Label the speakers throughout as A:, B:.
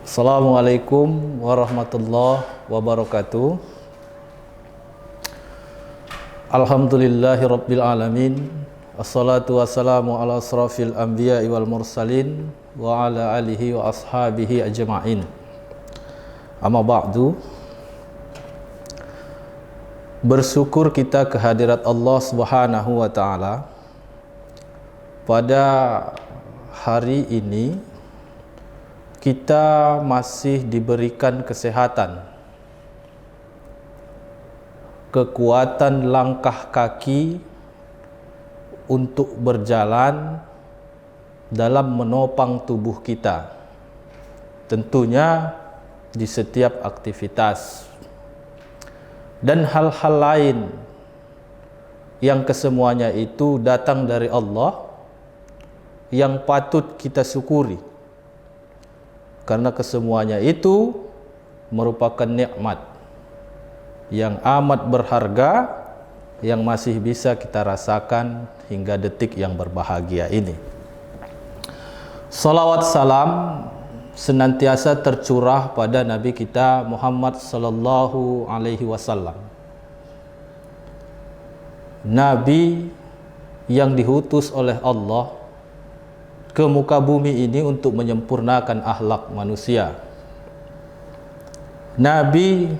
A: Assalamualaikum warahmatullahi wabarakatuh. Alhamdulillahirabbil alamin. Assalatu wassalamu ala asrafil anbiya'i wal mursalin wa ala alihi wa ashabihi ajma'in. Amma ba'du. Bersyukur kita kehadirat Allah Subhanahu wa taala pada hari ini kita masih diberikan kesehatan, kekuatan langkah kaki untuk berjalan dalam menopang tubuh kita, tentunya di setiap aktivitas dan hal-hal lain yang kesemuanya itu datang dari Allah yang patut kita syukuri, karena kesemuanya itu merupakan nikmat yang amat berharga yang masih bisa kita rasakan hingga detik yang berbahagia ini. Salawat salam senantiasa tercurah pada Nabi kita Muhammad sallallahu alaihi wasallam, Nabi yang diutus oleh Allah ke muka bumi ini untuk menyempurnakan akhlak manusia, Nabi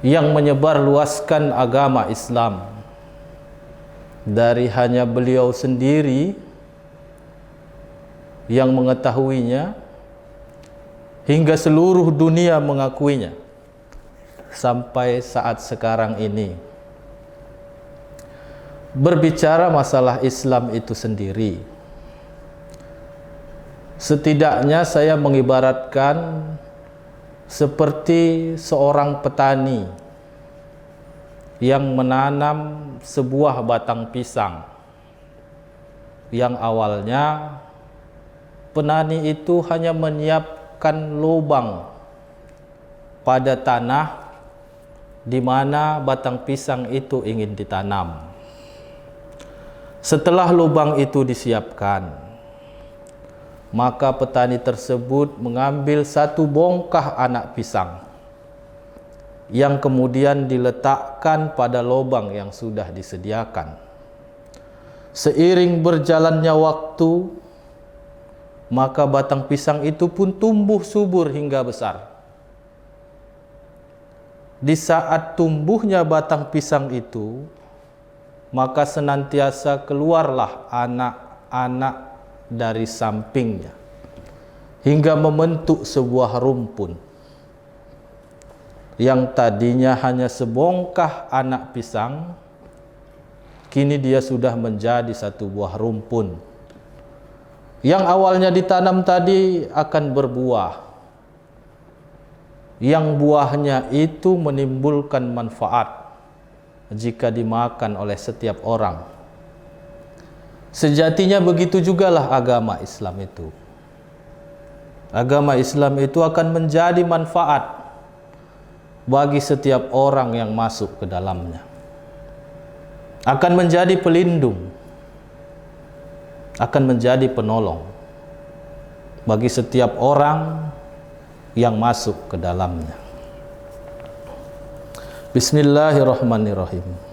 A: yang menyebarluaskan agama Islam dari hanya beliau sendiri yang mengetahuinya hingga seluruh dunia mengakuinya sampai saat sekarang ini. Berbicara masalah Islam itu sendiri, setidaknya saya mengibaratkan seperti seorang petani yang menanam sebuah batang pisang, yang awalnya petani itu hanya menyiapkan lubang pada tanah di mana batang pisang itu ingin ditanam. Setelah lubang itu disiapkan, maka petani tersebut mengambil satu bongkah anak pisang yang kemudian diletakkan pada lubang yang sudah disediakan. Seiring berjalannya waktu, maka batang pisang itu pun tumbuh subur hingga besar. Di saat tumbuhnya batang pisang itu, maka senantiasa keluarlah anak-anak dari sampingnya hingga membentuk sebuah rumpun yang tadinya hanya sebongkah anak pisang, kini dia sudah menjadi satu buah rumpun yang awalnya ditanam tadi akan berbuah, yang buahnya itu menimbulkan manfaat jika dimakan oleh setiap orang. Sejatinya begitu jugalah agama Islam itu. Agama Islam itu akan menjadi manfaat bagi setiap orang yang masuk ke dalamnya. Akan menjadi pelindung, akan menjadi penolong bagi setiap orang yang masuk ke dalamnya. Bismillahirrahmanirrahim.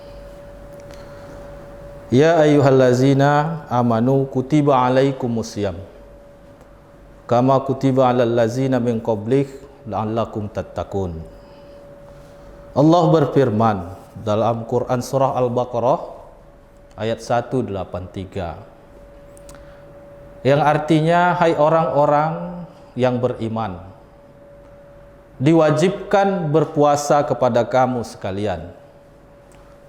A: Ya ayyuhallazina amanu kutiba alaikumusiyam kama kutiba alal ladzina min qablik la'allakum tattaqun. Allah berfirman dalam Quran surah Al-Baqarah ayat 183, yang artinya, hai orang-orang yang beriman, diwajibkan berpuasa kepada kamu sekalian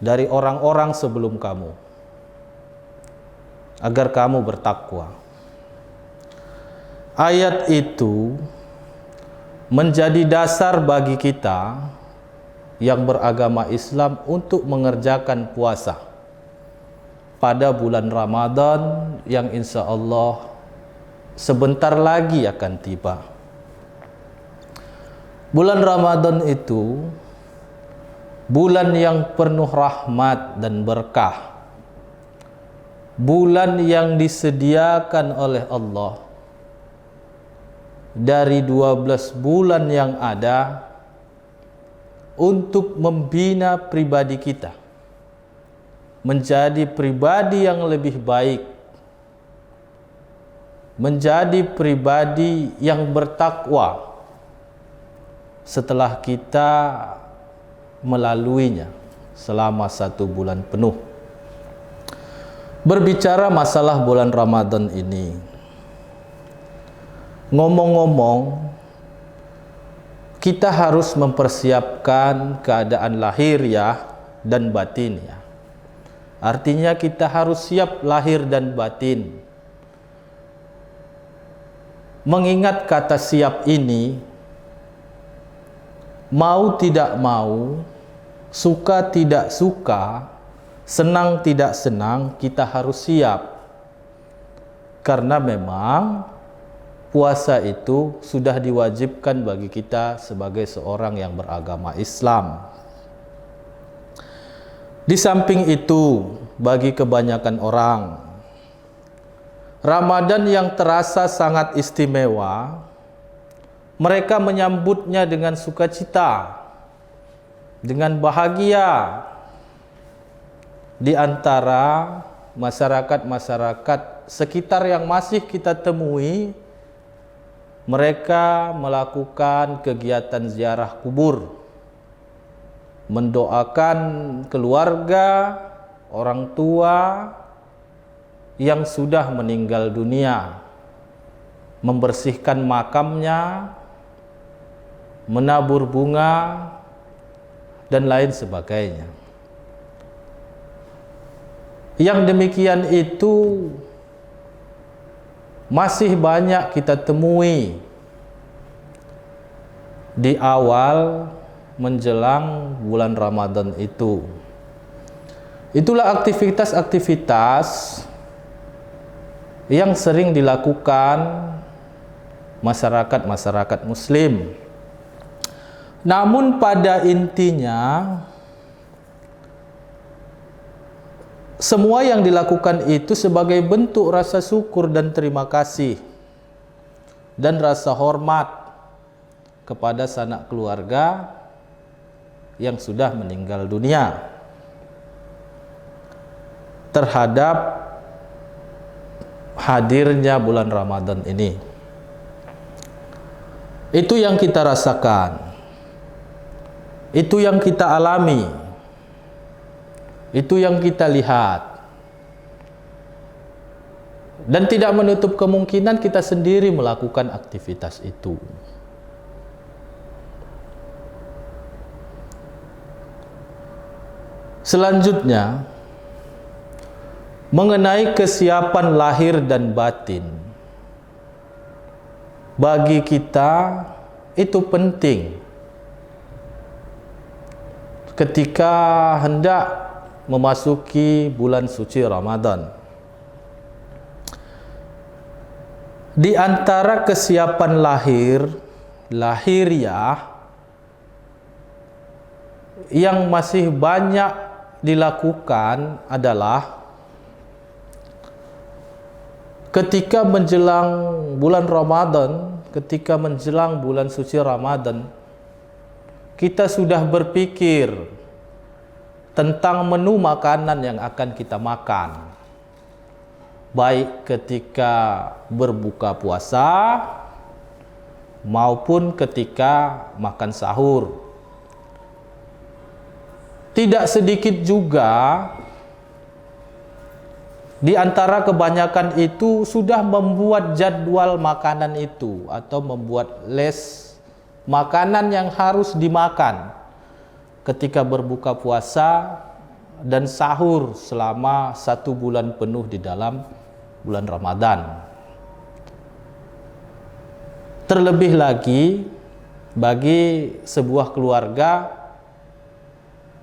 A: dari orang-orang sebelum kamu, agar kamu bertakwa. Ayat itu menjadi dasar bagi kita yang beragama Islam untuk mengerjakan puasa pada bulan Ramadan yang insya Allah sebentar lagi akan tiba. Bulan Ramadan itu bulan yang penuh rahmat dan berkah, bulan yang disediakan oleh Allah dari 12 bulan yang ada untuk membina pribadi kita menjadi pribadi yang lebih baik, menjadi pribadi yang bertakwa setelah kita melaluinya selama 1 bulan penuh. Berbicara masalah bulan Ramadan ini, ngomong-ngomong, kita harus mempersiapkan keadaan lahiriah dan batiniah. Artinya kita harus siap lahir dan batin. Mengingat kata siap ini, mau tidak mau, suka tidak suka, senang tidak senang, kita harus siap. Karena memang puasa itu sudah diwajibkan bagi kita sebagai seorang yang beragama Islam. Di samping itu, bagi kebanyakan orang, Ramadan yang terasa sangat istimewa, mereka menyambutnya dengan sukacita, dengan bahagia. Di antara masyarakat-masyarakat sekitar yang masih kita temui, mereka melakukan kegiatan ziarah kubur, mendoakan keluarga, orang tua yang sudah meninggal dunia, membersihkan makamnya, menabur bunga, dan lain sebagainya. Yang demikian itu masih banyak kita temui di awal menjelang bulan Ramadan itu. Itulah aktivitas-aktivitas yang sering dilakukan masyarakat-masyarakat Muslim. Namun pada intinya, semua yang dilakukan itu sebagai bentuk rasa syukur dan terima kasih dan rasa hormat kepada sanak keluarga yang sudah meninggal dunia terhadap hadirnya bulan Ramadan ini. Itu yang kita rasakan, itu yang kita alami, itu yang kita lihat. Dan tidak menutup kemungkinan kita sendiri melakukan aktivitas itu. Selanjutnya, mengenai kesiapan lahir dan batin, bagi kita itu penting ketika hendak memasuki bulan suci Ramadan. Di antara kesiapan lahiriah yang masih banyak dilakukan adalah ketika menjelang bulan Ramadan, ketika menjelang bulan suci Ramadan, kita sudah berpikir tentang menu makanan yang akan kita makan, baik ketika berbuka puasa maupun ketika makan sahur. Tidak sedikit juga di antara kebanyakan itu sudah membuat jadwal makanan itu atau membuat list makanan yang harus dimakan ketika berbuka puasa dan sahur selama 1 bulan penuh di dalam bulan Ramadan. Terlebih lagi bagi sebuah keluarga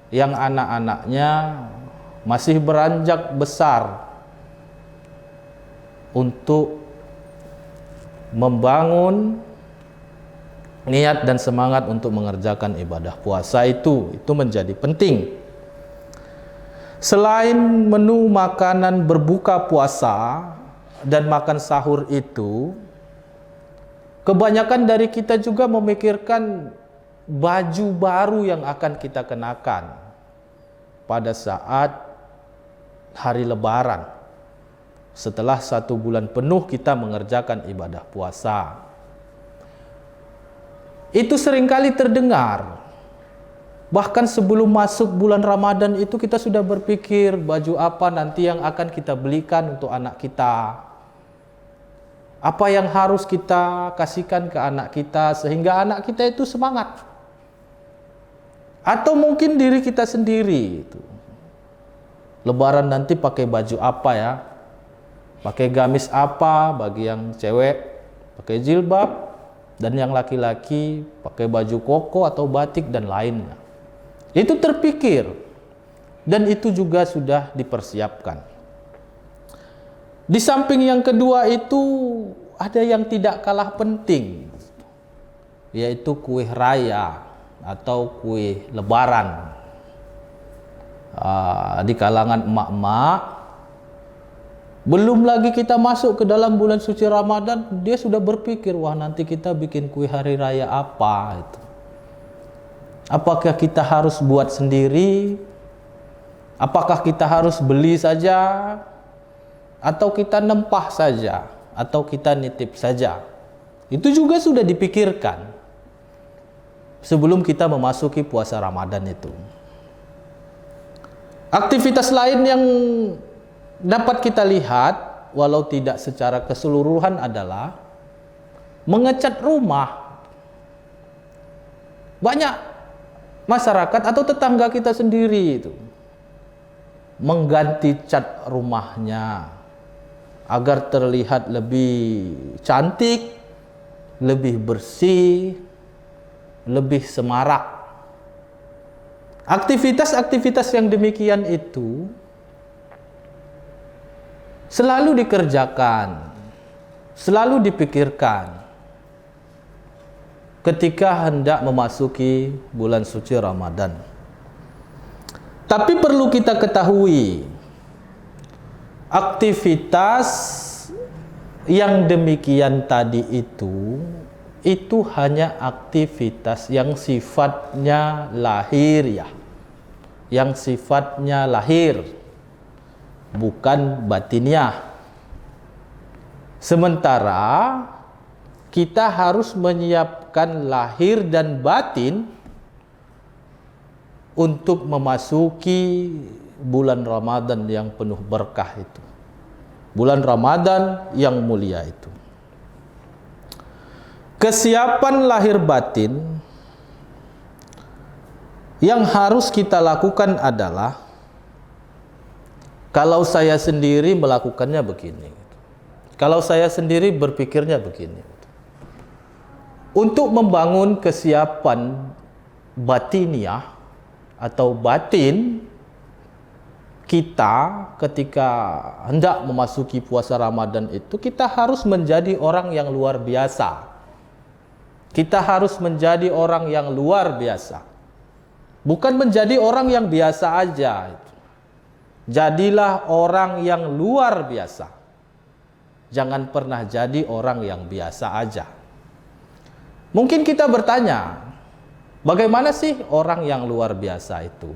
A: yang anak-anaknya masih beranjak besar untuk membangun niat dan semangat untuk mengerjakan ibadah puasa itu menjadi penting. Selain menu makanan berbuka puasa dan makan sahur itu, Kebanyakan dari kita juga memikirkan baju baru yang akan kita kenakan pada saat hari Lebaran. Setelah 1 bulan penuh kita mengerjakan ibadah puasa. Itu seringkali terdengar. Bahkan sebelum masuk bulan Ramadan itu kita sudah berpikir baju apa nanti yang akan kita belikan untuk anak kita. Apa yang harus kita kasihkan ke anak kita sehingga anak kita itu semangat. Atau mungkin diri kita sendiri itu. Lebaran nanti pakai baju apa ya? Pakai gamis apa bagi yang cewek? Pakai jilbab, dan yang laki-laki pakai baju koko atau batik dan lainnya. Itu terpikir dan itu juga sudah dipersiapkan. Di samping yang kedua itu ada yang tidak kalah penting, yaitu kue raya atau kue Lebaran. Di kalangan emak-emak, belum lagi kita masuk ke dalam bulan suci Ramadan, dia sudah berpikir, wah nanti kita bikin kue hari raya apa itu. Apakah kita harus buat sendiri? Apakah kita harus beli saja? Atau kita nempah saja? Atau kita nitip saja? Itu juga sudah dipikirkan sebelum kita memasuki puasa Ramadan itu. Aktivitas lain yang dapat kita lihat, walau tidak secara keseluruhan, adalah mengecat rumah. Banyak masyarakat atau tetangga kita sendiri itu mengganti cat rumahnya agar terlihat lebih cantik, lebih bersih, lebih semarak. Aktivitas-aktivitas yang demikian itu selalu dikerjakan, selalu dipikirkan ketika hendak memasuki bulan suci Ramadan. Tapi perlu kita ketahui, aktivitas yang demikian tadi itu hanya aktivitas yang sifatnya lahiriah, yang sifatnya lahir, bukan batiniah. Sementara kita harus menyiapkan lahir dan batin untuk memasuki bulan Ramadan yang penuh berkah itu. Bulan Ramadan yang mulia itu. Kesiapan lahir batin yang harus kita lakukan adalah, kalau saya sendiri melakukannya begini, kalau saya sendiri berpikirnya begini. Untuk membangun kesiapan batiniah atau batin kita ketika hendak memasuki puasa Ramadan itu, kita harus menjadi orang yang luar biasa. Kita harus menjadi orang yang luar biasa. Bukan menjadi orang yang biasa aja. Jadilah orang yang luar biasa. Jangan pernah jadi orang yang biasa aja. Mungkin kita bertanya, bagaimana sih orang yang luar biasa itu?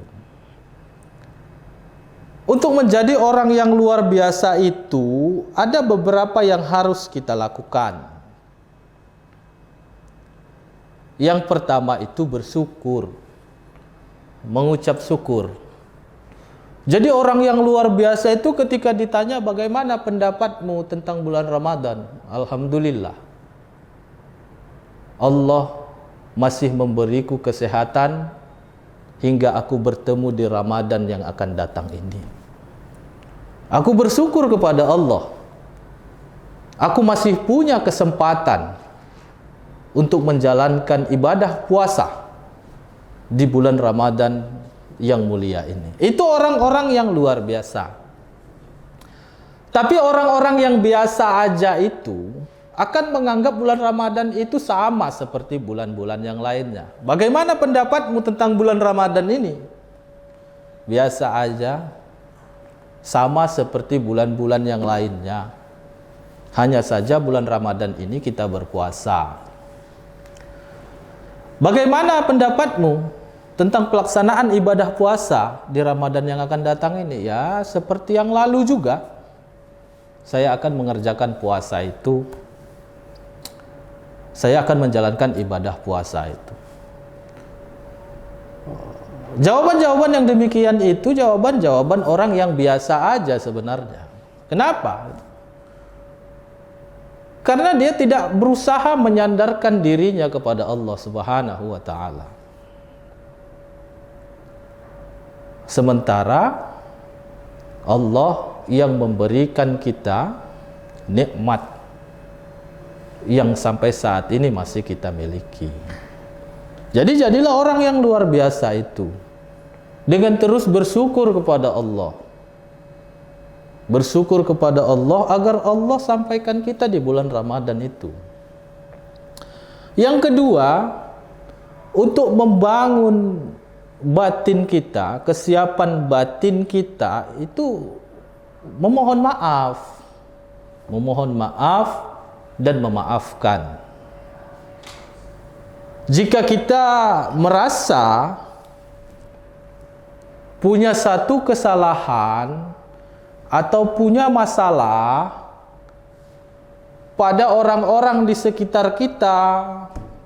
A: Untuk menjadi orang yang luar biasa itu, ada beberapa yang harus kita lakukan. Yang pertama itu bersyukur, mengucap syukur. Jadi orang yang luar biasa itu ketika ditanya bagaimana pendapatmu tentang bulan Ramadan, alhamdulillah, Allah masih memberiku kesehatan hingga aku bertemu di Ramadan yang akan datang ini. Aku bersyukur kepada Allah. Aku masih punya kesempatan untuk menjalankan ibadah puasa di bulan Ramadan yang mulia ini. Itu orang-orang yang luar biasa. Tapi orang-orang yang biasa aja itu akan menganggap bulan Ramadan itu sama seperti bulan-bulan yang lainnya. Bagaimana pendapatmu tentang bulan Ramadan ini? Biasa aja, sama seperti bulan-bulan yang lainnya. Hanya saja bulan Ramadan ini kita berpuasa. Bagaimana pendapatmu tentang pelaksanaan ibadah puasa di Ramadan yang akan datang ini? Ya, seperti yang lalu juga. Saya akan mengerjakan puasa itu. Saya akan menjalankan ibadah puasa itu. Jawaban-jawaban yang demikian itu jawaban-jawaban orang yang biasa aja sebenarnya. Kenapa? Karena dia tidak berusaha menyandarkan dirinya kepada Allah Subhanahu wa taala. Sementara Allah yang memberikan kita nikmat yang sampai saat ini masih kita miliki. Jadi jadilah orang yang luar biasa itu dengan terus bersyukur kepada Allah. Bersyukur kepada Allah agar Allah sampaikan kita di bulan Ramadan itu. Yang kedua, untuk membangun batin kita, kesiapan batin kita itu memohon maaf. Memohon maaf dan memaafkan. Jika kita merasa punya satu kesalahan atau punya masalah pada orang-orang di sekitar kita,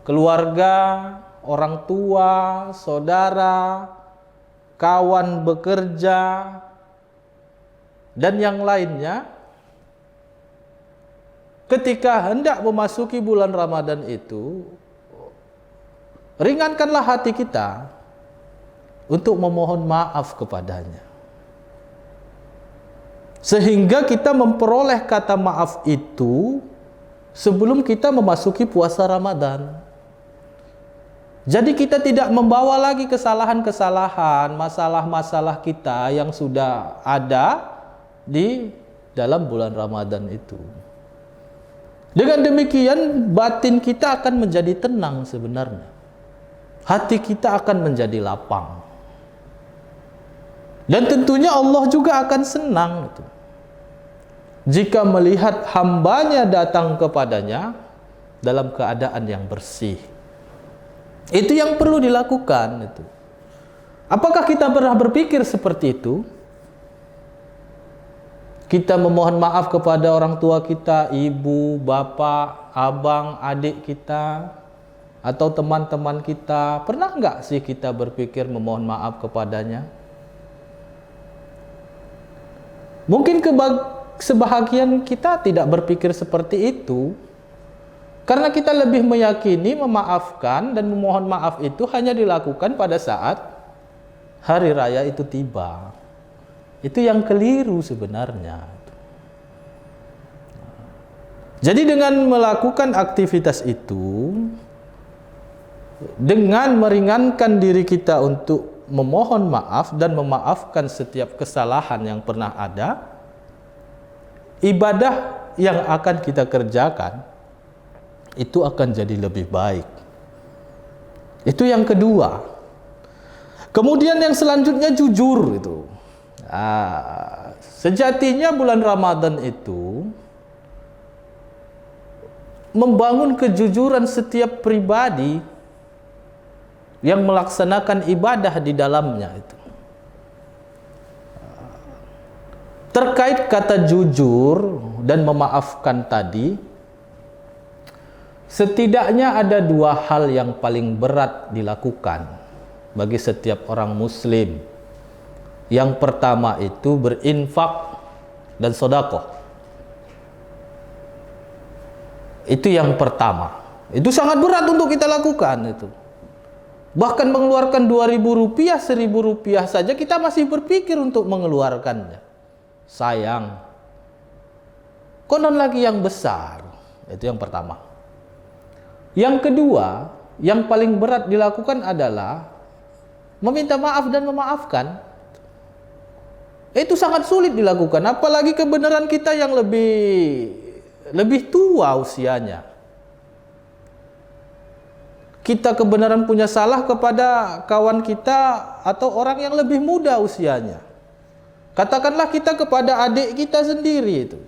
A: keluarga, orang tua, saudara, kawan bekerja, dan yang lainnya, ketika hendak memasuki bulan Ramadan itu, ringankanlah hati kita untuk memohon maaf kepadanya. Sehingga kita memperoleh kata maaf itu sebelum kita memasuki puasa Ramadan. Jadi kita tidak membawa lagi kesalahan-kesalahan, masalah-masalah kita yang sudah ada di dalam bulan Ramadan itu. Dengan demikian batin kita akan menjadi tenang sebenarnya. Hati kita akan menjadi lapang. Dan tentunya Allah juga akan senang itu. Jika melihat hambanya datang kepadanya dalam keadaan yang bersih. Itu yang perlu dilakukan itu. Apakah kita pernah berpikir seperti itu? Kita memohon maaf kepada orang tua kita, ibu, bapak, abang, adik kita, atau teman-teman kita. Pernah nggak sih kita berpikir memohon maaf kepadanya? Mungkin sebahagian kita tidak berpikir seperti itu. Karena kita lebih meyakini memaafkan dan memohon maaf itu hanya dilakukan pada saat hari raya itu tiba. Itu yang keliru sebenarnya. Jadi dengan melakukan aktivitas itu, dengan meringankan diri kita untuk memohon maaf dan memaafkan setiap kesalahan yang pernah ada, ibadah yang akan kita kerjakan itu akan jadi lebih baik. Itu yang kedua. Kemudian yang selanjutnya jujur itu. Sejatinya bulan Ramadan itu membangun kejujuran setiap pribadi yang melaksanakan ibadah di dalamnya itu. Terkait kata jujur dan memaafkan tadi, setidaknya ada dua hal yang paling berat dilakukan bagi setiap orang muslim. Yang pertama itu berinfak dan sedekah. Itu yang pertama. Itu sangat berat untuk kita lakukan itu. Bahkan mengeluarkan 2.000 rupiah, 1.000 rupiah saja kita masih berpikir untuk mengeluarkannya. Sayang. Konon lagi yang besar. Itu yang pertama. Yang kedua, yang paling berat dilakukan adalah meminta maaf dan memaafkan. Itu sangat sulit dilakukan, apalagi kebenaran kita yang lebih tua usianya. Kita kebenaran punya salah kepada kawan kita atau orang yang lebih muda usianya. Katakanlah kita kepada adik kita sendiri itu.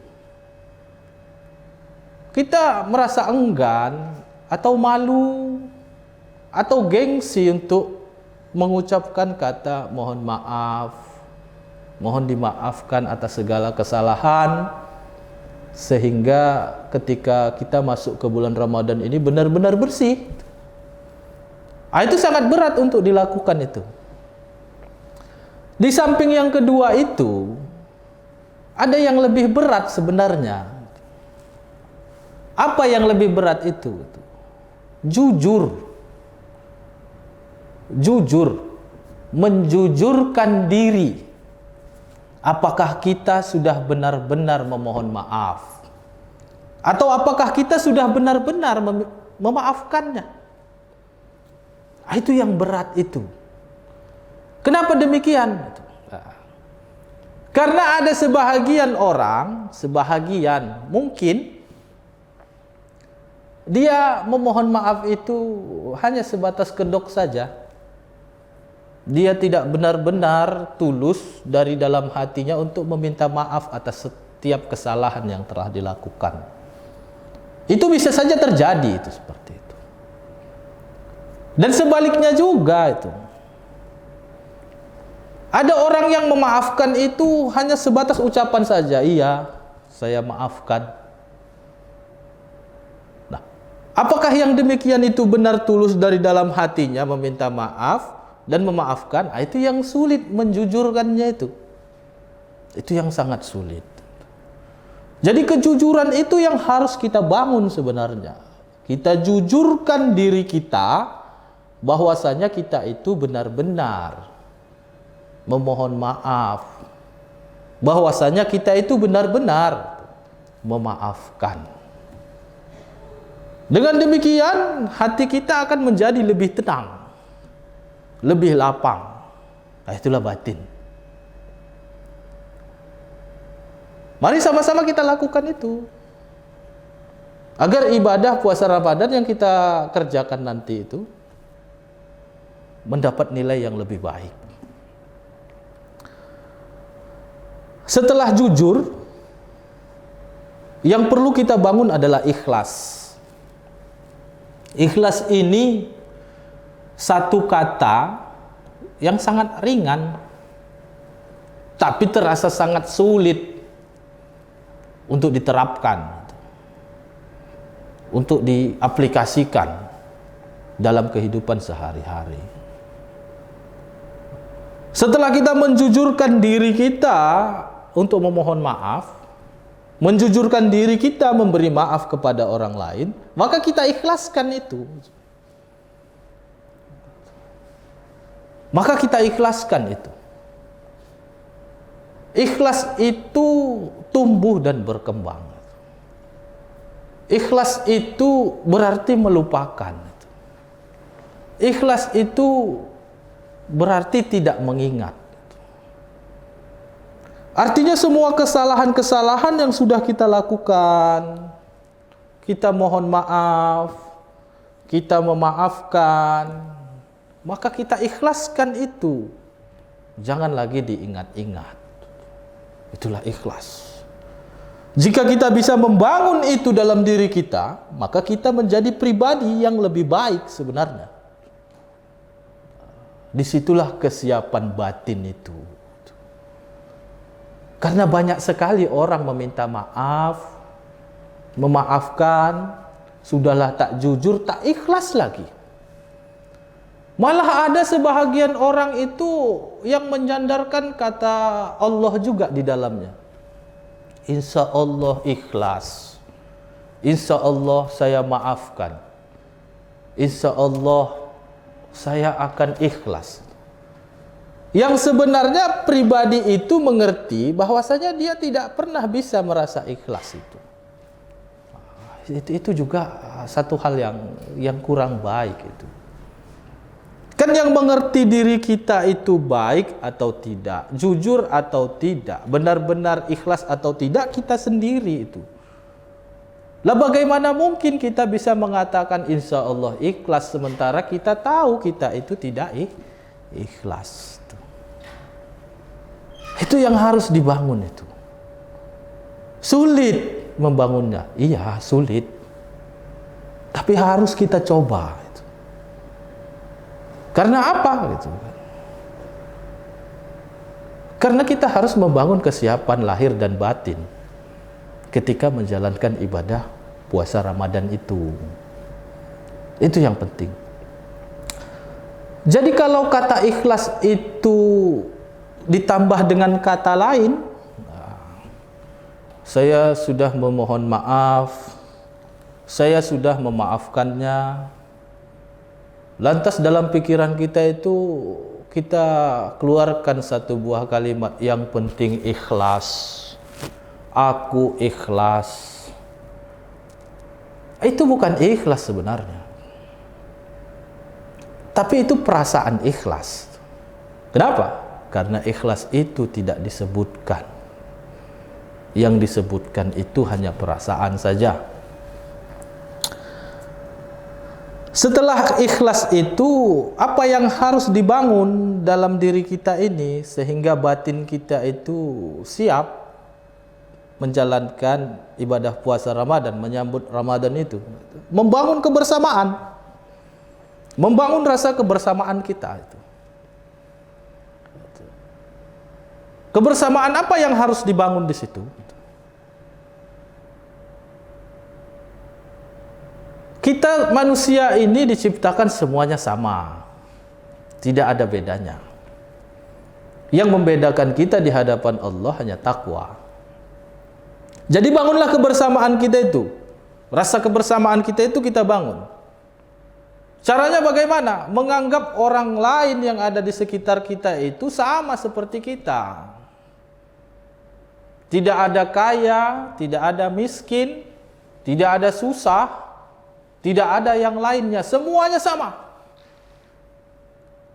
A: kita merasa enggan atau malu atau gengsi untuk mengucapkan kata mohon maaf, mohon dimaafkan atas segala kesalahan, sehingga ketika kita masuk ke bulan Ramadan ini benar-benar bersih. Itu sangat berat untuk dilakukan itu. Di samping yang kedua itu, ada yang lebih berat sebenarnya. Apa yang lebih berat itu? Jujur. Jujur. Menjujurkan diri. Apakah kita sudah benar-benar memohon maaf? Atau apakah kita sudah benar-benar memaafkannya? Itu yang berat itu. Kenapa demikian? Karena ada sebahagian orang, mungkin dia memohon maaf itu hanya sebatas kedok saja. Dia tidak benar-benar tulus dari dalam hatinya untuk meminta maaf atas setiap kesalahan yang telah dilakukan. Itu bisa saja terjadi itu seperti itu. Dan sebaliknya juga itu. Ada orang yang memaafkan itu hanya sebatas ucapan saja. Iya, saya maafkan. Apakah yang demikian itu benar tulus dari dalam hatinya meminta maaf dan memaafkan? Itu yang sulit menjujurkannya itu. Itu yang sangat sulit. Jadi kejujuran itu yang harus kita bangun sebenarnya. Kita jujurkan diri kita bahwasanya kita itu benar-benar memohon maaf. Bahwasanya kita itu benar-benar memaafkan. Dengan demikian, hati kita akan menjadi lebih tenang, lebih lapang. Itulah batin. Mari sama-sama kita lakukan itu. Agar ibadah puasa Ramadan yang kita kerjakan nanti itu mendapat nilai yang lebih baik. Setelah jujur, yang perlu kita bangun adalah ikhlas. Ikhlas ini satu kata yang sangat ringan, tapi terasa sangat sulit untuk diterapkan, untuk diaplikasikan dalam kehidupan sehari-hari. Setelah kita menjujurkan diri kita untuk memohon maaf, menjujurkan diri kita memberi maaf kepada orang lain, maka kita ikhlaskan itu. Maka kita ikhlaskan itu. Ikhlas itu tumbuh dan berkembang. Ikhlas itu berarti melupakan. Ikhlas itu berarti tidak mengingat. Artinya semua kesalahan-kesalahan yang sudah kita lakukan, kita mohon maaf, kita memaafkan, maka kita ikhlaskan itu. Jangan lagi diingat-ingat. Itulah ikhlas. Jika kita bisa membangun itu dalam diri kita, maka kita menjadi pribadi yang lebih baik sebenarnya. Disitulah kesiapan batin itu. Karena banyak sekali orang meminta maaf, memaafkan, sudahlah tak jujur, tak ikhlas lagi. Malah ada sebahagian orang itu yang menyandarkan kata Allah juga di dalamnya. Insya Allah ikhlas. Insya Allah saya maafkan. Insya Allah saya akan ikhlas. Yang sebenarnya pribadi itu mengerti bahwasanya dia tidak pernah bisa merasa ikhlas itu. Itu juga satu hal yang kurang baik itu. Kan yang mengerti diri kita itu baik atau tidak, jujur atau tidak, benar-benar ikhlas atau tidak, kita sendiri itu. Lah bagaimana mungkin kita bisa mengatakan insya Allah ikhlas sementara kita tahu kita itu tidak ikhlas. Itu yang harus dibangun itu. Sulit. membangunnya? Iya, sulit. Tapi harus kita coba. Karena apa? Karena kita harus membangun kesiapan lahir dan batin ketika menjalankan ibadah puasa Ramadan itu. Itu yang penting. Jadi kalau kata ikhlas itu ditambah dengan kata lain, saya sudah memohon maaf, saya sudah memaafkannya. Lantas dalam pikiran kita itu kita keluarkan satu buah kalimat yang penting ikhlas. Aku ikhlas. Itu bukan ikhlas sebenarnya. Tapi itu perasaan ikhlas. Kenapa? Karena ikhlas itu tidak disebutkan. Yang disebutkan itu hanya perasaan saja. Setelah ikhlas itu, apa yang harus dibangun dalam diri kita ini sehingga batin kita itu siap menjalankan ibadah puasa Ramadan, menyambut Ramadan itu? Membangun kebersamaan. Membangun rasa kebersamaan kita itu. Kebersamaan apa yang harus dibangun di situ? Kita manusia ini diciptakan semuanya sama. Tidak ada bedanya. Yang membedakan kita di hadapan Allah hanya takwa. Jadi bangunlah kebersamaan kita itu. Rasa kebersamaan kita itu kita bangun. Caranya bagaimana? Menganggap orang lain yang ada di sekitar kita itu sama seperti kita. Tidak ada kaya, tidak ada miskin, tidak ada susah, tidak ada yang lainnya. Semuanya sama.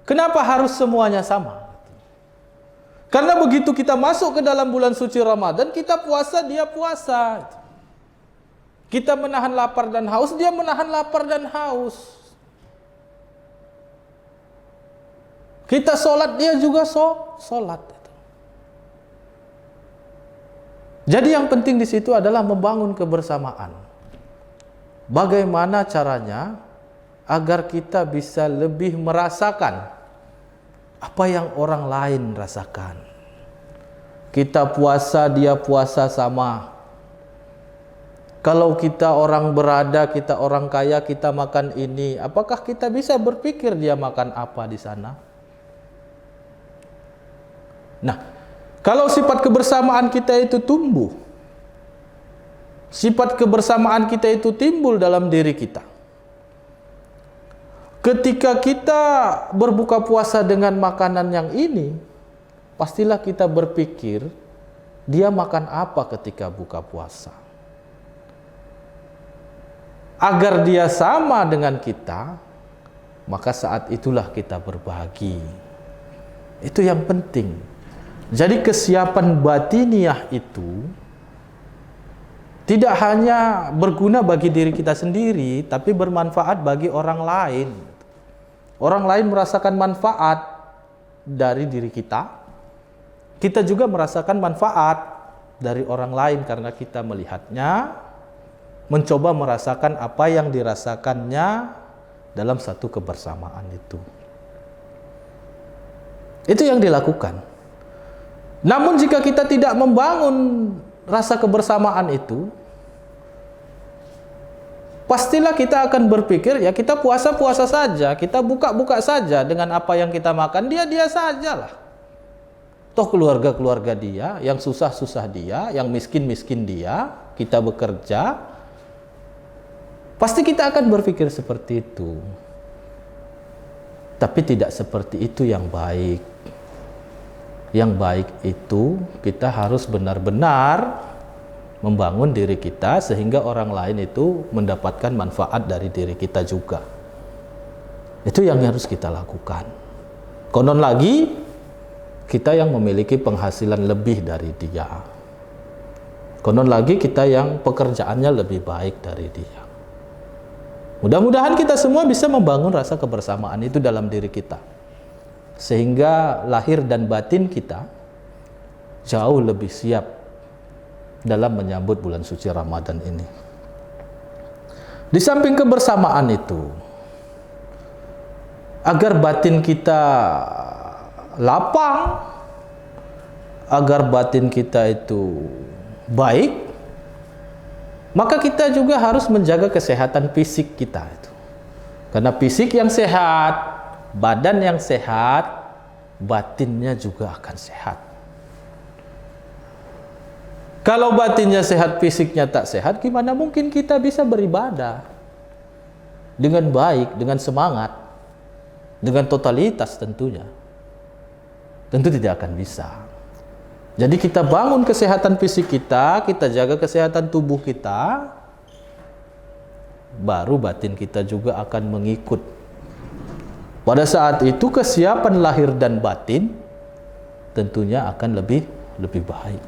A: Kenapa harus semuanya sama? Karena begitu kita masuk ke dalam bulan suci Ramadan, kita puasa, dia puasa. Kita menahan lapar dan haus, dia menahan lapar dan haus. Kita sholat, dia juga sholat. Jadi yang penting di situ adalah membangun kebersamaan. Bagaimana caranya agar kita bisa lebih merasakan apa yang orang lain rasakan. Kita puasa, dia puasa sama. Kalau kita orang berada, kita orang kaya, kita makan ini, apakah kita bisa berpikir dia makan apa di sana? Nah, kalau sifat kebersamaan kita itu tumbuh, sifat kebersamaan kita itu timbul dalam diri kita. Ketika kita berbuka puasa dengan makanan yang ini, pastilah kita berpikir, dia makan apa ketika buka puasa? Agar dia sama dengan kita, maka saat itulah kita berbagi. Itu yang penting. Jadi kesiapan batiniah itu tidak hanya berguna bagi diri kita sendiri, tapi bermanfaat bagi orang lain. Orang lain merasakan manfaat dari diri kita. Kita juga merasakan manfaat dari orang lain karena kita melihatnya, mencoba merasakan apa yang dirasakannya dalam satu kebersamaan itu. Itu yang dilakukan. Namun jika kita tidak membangun rasa kebersamaan itu, pastilah kita akan berpikir, ya kita puasa-puasa saja, kita buka-buka saja dengan apa yang kita makan, dia sajalah. Toh keluarga-keluarga dia, yang susah-susah dia, yang miskin-miskin dia, kita bekerja, pasti kita akan berpikir seperti itu. Tapi tidak seperti itu yang baik. Yang baik itu kita harus benar-benar membangun diri kita sehingga orang lain itu mendapatkan manfaat dari diri kita juga. Itu yang harus kita lakukan. Konon lagi kita yang memiliki penghasilan lebih dari dia. Konon lagi kita yang pekerjaannya lebih baik dari dia. Mudah-mudahan kita semua bisa membangun rasa kebersamaan itu dalam diri kita. Sehingga lahir dan batin kita jauh lebih siap dalam menyambut bulan suci Ramadan ini. Di samping kebersamaan itu, agar batin kita lapang, agar batin kita itu baik, maka kita juga harus menjaga kesehatan fisik kita itu. Karena fisik yang sehat, badan yang sehat, batinnya juga akan sehat. Kalau batinnya sehat, fisiknya tak sehat, gimana mungkin kita bisa beribadah dengan baik, dengan semangat, dengan totalitas tentunya. Tentu tidak akan bisa. Jadi kita bangun kesehatan fisik kita, kita jaga kesehatan tubuh kita, baru batin kita juga akan mengikut. Pada saat itu kesiapan lahir dan batin tentunya akan lebih baik.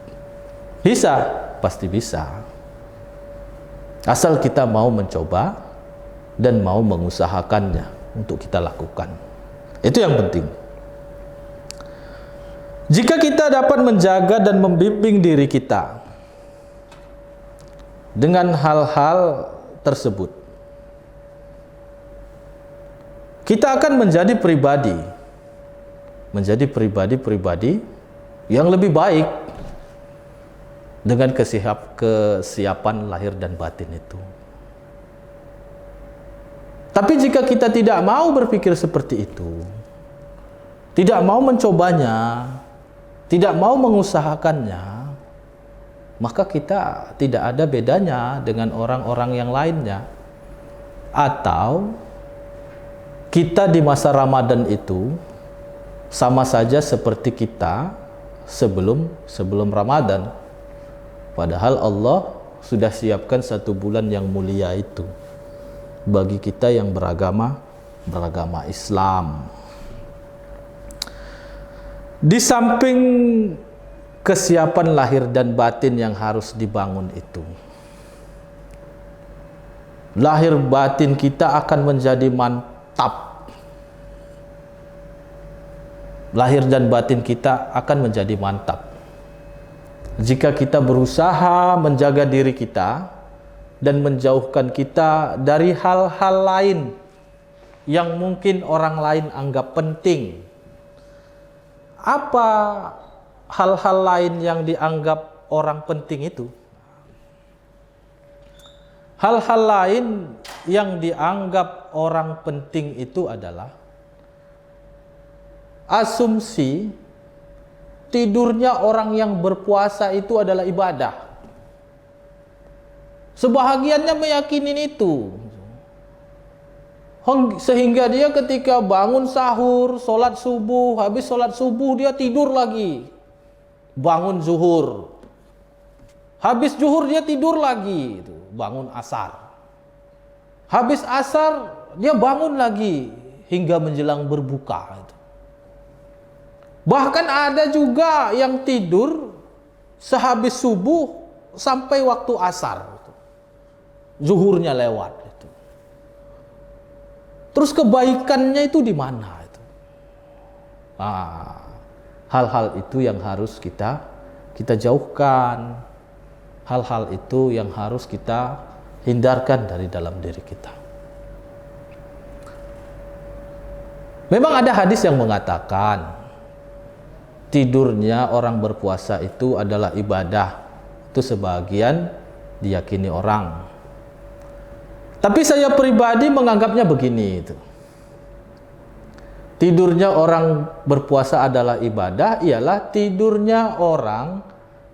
A: Bisa, pasti bisa. Asal kita mau mencoba dan mau mengusahakannya untuk kita lakukan. Itu yang penting. Jika kita dapat menjaga dan membimbing diri kita dengan hal-hal tersebut, kita akan menjadi pribadi yang lebih baik dengan kesiapan lahir dan batin itu. Tapi jika kita tidak mau berpikir seperti itu, tidak mau mencobanya, tidak mau mengusahakannya, maka kita tidak ada bedanya dengan orang-orang yang lainnya. Atau kita di masa Ramadan itu sama saja seperti kita sebelum Ramadan. Padahal Allah sudah siapkan satu bulan yang mulia itu bagi kita yang beragama Islam. Di samping kesiapan lahir dan batin yang harus dibangun itu, lahir batin kita akan menjadi mantap. Lahir dan batin kita akan menjadi mantap jika kita berusaha menjaga diri kita dan menjauhkan kita dari hal-hal lain yang mungkin orang lain anggap penting. Apa hal-hal lain yang dianggap orang penting itu? Hal-hal lain yang dianggap orang penting itu adalah asumsi tidurnya orang yang berpuasa itu adalah ibadah. Sebahagiannya meyakini itu. Sehingga dia ketika bangun sahur, sholat subuh, habis sholat subuh dia tidur lagi. Bangun zuhur. Habis zuhur dia tidur lagi, bangun asar. Habis asar dia bangun lagi hingga menjelang berbuka. Bahkan ada juga yang tidur sehabis subuh sampai waktu asar. Zuhurnya lewat. Terus kebaikannya itu di mana? Hal-hal itu yang harus kita jauhkan. Hal-hal itu yang harus kita hindarkan dari dalam diri kita. Memang ada hadis yang mengatakan tidurnya orang berpuasa itu adalah ibadah. Itu sebagian diyakini orang. Tapi saya pribadi menganggapnya begini itu. Tidurnya orang berpuasa adalah ibadah, ialah tidurnya orang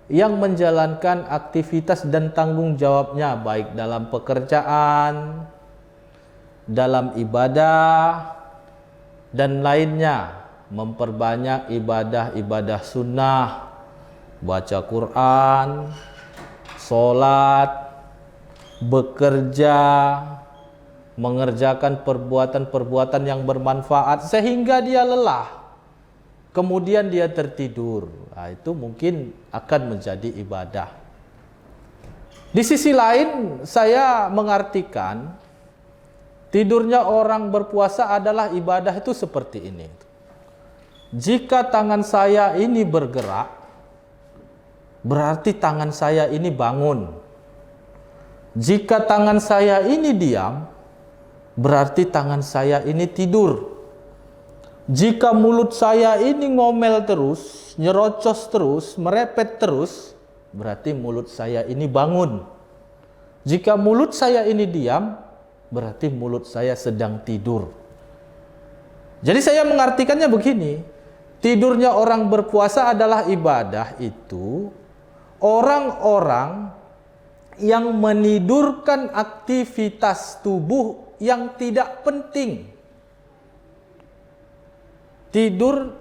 A: yang menjalankan aktivitas dan tanggung jawabnya baik dalam pekerjaan, dalam ibadah dan lainnya. Memperbanyak ibadah-ibadah sunnah, baca Quran, sholat, bekerja, mengerjakan perbuatan-perbuatan yang bermanfaat sehingga dia lelah, kemudian dia tertidur. Itu mungkin akan menjadi ibadah. Di sisi lain, saya mengartikan tidurnya orang berpuasa adalah ibadah itu seperti ini. Jika tangan saya ini bergerak, berarti tangan saya ini bangun. Jika tangan saya ini diam, berarti tangan saya ini tidur. Jika mulut saya ini ngomel terus, nyerocos terus, merepet terus, berarti mulut saya ini bangun. Jika mulut saya ini diam, berarti mulut saya sedang tidur. Jadi saya mengartikannya begini, tidurnya orang berpuasa adalah ibadah itu orang-orang yang menidurkan aktivitas tubuh yang tidak penting. Tidur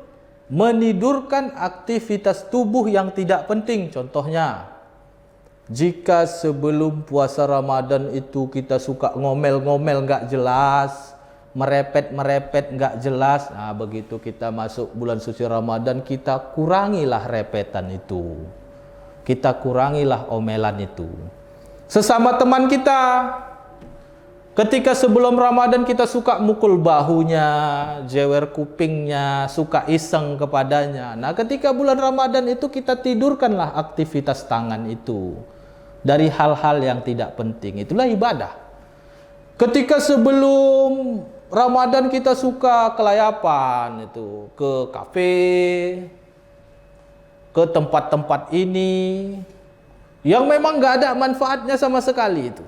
A: menidurkan aktivitas tubuh yang tidak penting. Contohnya, jika sebelum puasa Ramadan itu kita suka ngomel-ngomel nggak jelas, merepet-merepet nggak jelas, nah begitu kita masuk bulan suci Ramadan, kita kurangilah repetan itu, kita kurangilah omelan itu. Sesama teman kita, ketika sebelum Ramadan kita suka mukul bahunya, jewer kupingnya, suka iseng kepadanya. Nah, ketika bulan Ramadan itu kita tidurkanlah aktivitas tangan itu dari hal-hal yang tidak penting. Itulah ibadah. Ketika sebelum Ramadan kita suka kelayapan itu, ke kafe, ke tempat-tempat ini yang memang nggak ada manfaatnya sama sekali itu.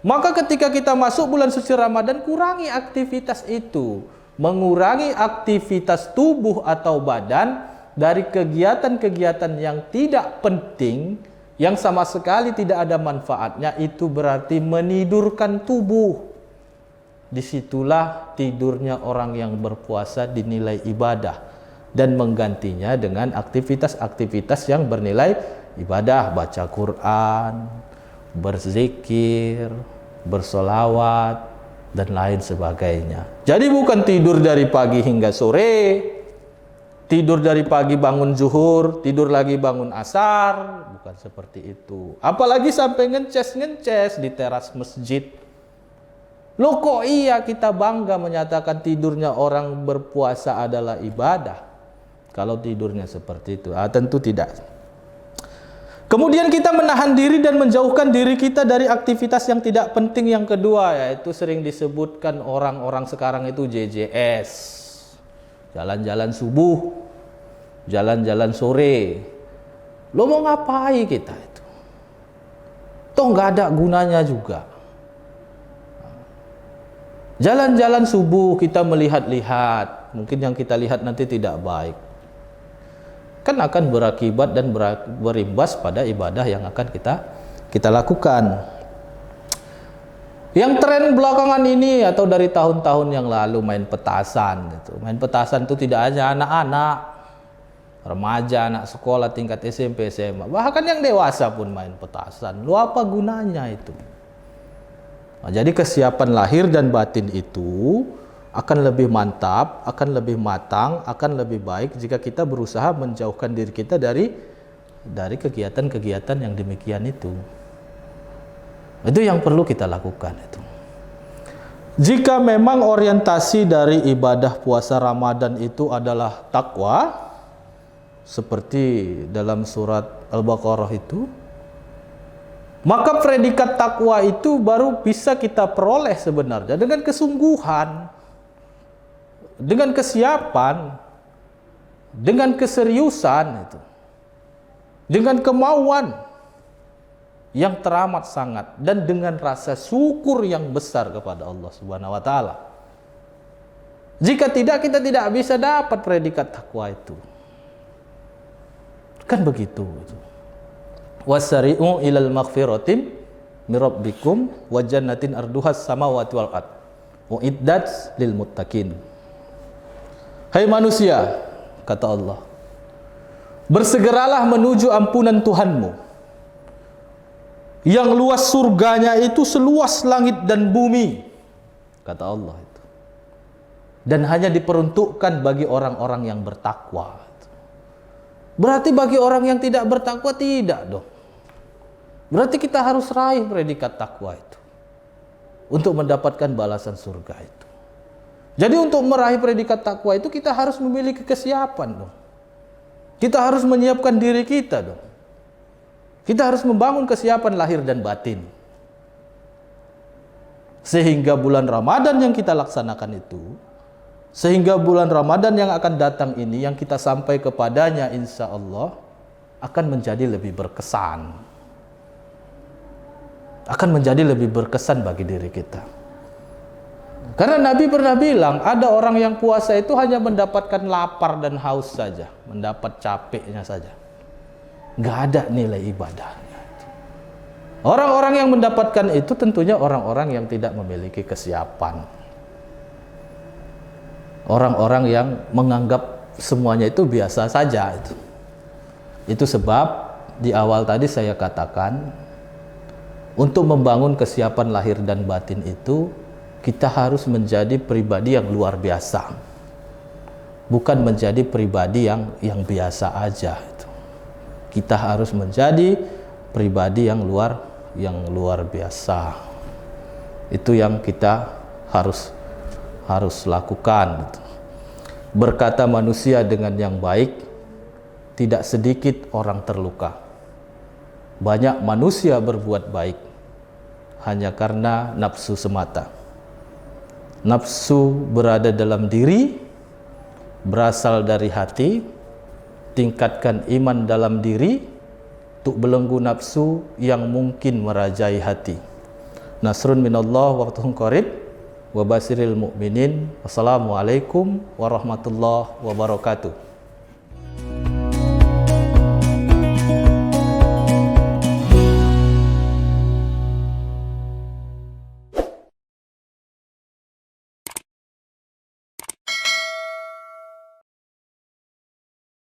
A: Maka ketika kita masuk bulan suci Ramadan, kurangi aktivitas itu. Mengurangi aktivitas tubuh atau badan dari kegiatan-kegiatan yang tidak penting, yang sama sekali tidak ada manfaatnya, itu berarti menidurkan tubuh. Disitulah tidurnya orang yang berpuasa dinilai ibadah, dan menggantinya dengan aktivitas-aktivitas yang bernilai ibadah, baca Quran, berzikir, bersolawat, dan lain sebagainya. Jadi bukan tidur dari pagi hingga sore, tidur dari pagi bangun zuhur, tidur lagi bangun asar, bukan seperti itu. Apalagi sampai ngences-ngences di teras masjid. Loh kok iya kita bangga menyatakan tidurnya orang berpuasa adalah ibadah, kalau tidurnya seperti itu? Tentu tidak. Kemudian kita menahan diri dan menjauhkan diri kita dari aktivitas yang tidak penting yang kedua, yaitu sering disebutkan orang-orang sekarang itu JJS. Jalan-jalan subuh, jalan-jalan sore. Lo mau ngapain kita itu? Toh nggak ada gunanya juga. Jalan-jalan subuh kita melihat-lihat, mungkin yang kita lihat nanti tidak baik, kan akan berakibat dan berimbas pada ibadah yang akan kita lakukan. Yang tren belakangan ini atau dari tahun-tahun yang lalu main petasan gitu. Main petasan itu tidak hanya anak-anak, remaja, anak sekolah tingkat SMP, SMA, bahkan yang dewasa pun main petasan. Lu apa gunanya itu? Nah, jadi kesiapan lahir dan batin itu akan lebih mantap, akan lebih matang, akan lebih baik jika kita berusaha menjauhkan diri kita dari kegiatan-kegiatan yang demikian itu. Itu yang perlu kita lakukan itu. Jika memang orientasi dari ibadah puasa Ramadan itu adalah takwa, seperti dalam surat Al-Baqarah itu, maka predikat takwa itu baru bisa kita peroleh sebenarnya dengan kesungguhan, dengan kesiapan, dengan keseriusan itu, dengan kemauan yang teramat sangat, dan dengan rasa syukur yang besar kepada Allah Subhanahu wa taala. Jika tidak, kita tidak bisa dapat predikat takwa itu. Kan begitu itu. Wasari'u ilal maghfiratin min rabbikum wa jannatin arduhas samawati wal ard uiddat lil muttaqin. Hai manusia, kata Allah, bersegeralah menuju ampunan Tuhanmu yang luas surganya itu seluas langit dan bumi, kata Allah itu, dan hanya diperuntukkan bagi orang-orang yang bertakwa. Berarti bagi orang yang tidak bertakwa tidak dong. Berarti kita harus raih predikat takwa itu untuk mendapatkan balasan surga itu. Jadi untuk meraih predikat takwa itu kita harus memiliki kesiapan dong. Kita harus menyiapkan diri kita dong. Kita harus membangun kesiapan lahir dan batin. Sehingga bulan Ramadan yang kita laksanakan itu, sehingga bulan Ramadan yang akan datang ini, yang kita sampai kepadanya insya Allah, akan menjadi lebih berkesan. Akan menjadi lebih berkesan bagi diri kita. Karena Nabi pernah bilang, ada orang yang puasa itu hanya mendapatkan lapar dan haus saja, mendapat capeknya saja. Nggak ada nilai ibadahnya. Orang-orang yang mendapatkan itu tentunya orang-orang yang tidak memiliki kesiapan. Orang-orang yang menganggap semuanya itu biasa saja. Itu sebab di awal tadi saya katakan, untuk membangun kesiapan lahir dan batin itu, kita harus menjadi pribadi yang luar biasa, bukan menjadi pribadi yang biasa aja. Kita harus menjadi pribadi yang luar biasa. Itu yang kita harus lakukan. Berkata manusia dengan yang baik, tidak sedikit orang terluka. Banyak manusia berbuat baik hanya karena nafsu semata. Nafsu berada dalam diri, berasal dari hati. Tingkatkan iman dalam diri untuk belenggu nafsu yang mungkin merajai hati. Nasrun minallah wa fathun qarib wa basiril mu'minin. Wassalamualaikum warahmatullahi wabarakatuh.